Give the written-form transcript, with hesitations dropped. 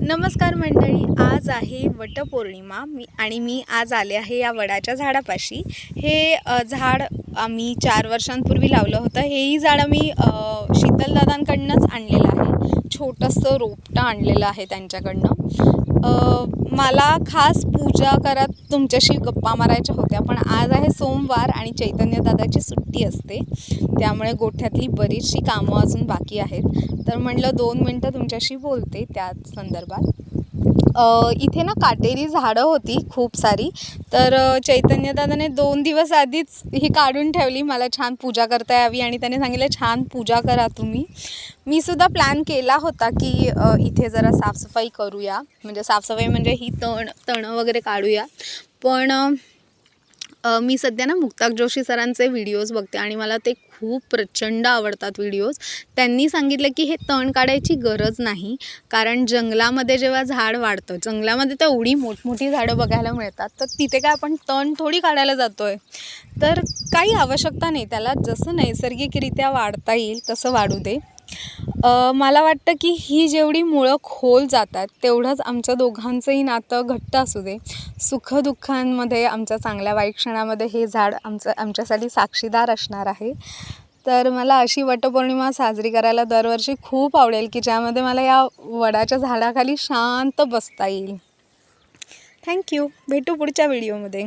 नमस्कार मंडळी, आज आहे वटपौर्णिमा मी आज आले आहे या वडाच्या झाडापाशी। हे झाड आम्ही 4 वर्षांपूर्वी लावलं होतं। हेही झाड आम्ही शीतलदादांकडूनच आणलेलं आहे। छोटंसं रोपटं आणलेलं आहे त्यांच्याकडनं। मला खास पूजा करत तुमच्याशी गप्पा मारायच्या होत्या, पण आज आहे सोमवार आणि चैतन्य दादाची सुट्टी असते, त्यामुळे गोठ्यातली बरीचशी कामं अजून बाकी आहेत। तर म्हटलं 2 मिनटं तुमच्याशी बोलते त्याच संदर्भात। इथे ना काटेरी झाडं होती खूप सारी, तर चैतन्य दादाने 2 दिवस आधीच ही काढून ठेवली मला छान पूजा करता यावी, आणि त्याने सांगितलं छान पूजा करा तुम्ही। मी सुद्धा प्लॅन केला होता की इथे जरा साफसफाई करूया, म्हणजे साफसफाई म्हणजे ही तणं वगैरे काढूया। पण मी सध्या ना मुक्ता जोशी सरांचे व्हिडिओज बघते आणि मला ते खूप प्रचंड आवडतात व्हिडिओज। त्यांनी सांगितलं की हे तण काढायची गरज नाही, कारण जंगलामध्ये जेव्हा झाड वाढतं, जंगलामध्ये तर एवढी मोठमोठी झाडं बघायला मिळतात, तर तिथे काय आपण तण थोडी काढायला जातोय, तर काही आवश्यकता नाही, त्याला जसं नैसर्गिकरित्या वाढता येईल तसं वाढू दे। मला वाटतं की ही जेवढी मुळं खोल जातात तेवढंच आमच्या दोघांचंही नातं घट्ट असू दे। सुखदुःखांमध्ये, आमच्या चांगल्या वाईट क्षणामध्ये हे झाड आमच्यासाठी साक्षीदार असणार आहे। तर मला अशी वटपौर्णिमा साजरी करायला दरवर्षी खूप आवडेल की ज्यामध्ये मला या वडाच्या झाडाखाली शांत बसता येईल। थँक्यू, भेटू पुढच्या व्हिडिओमध्ये।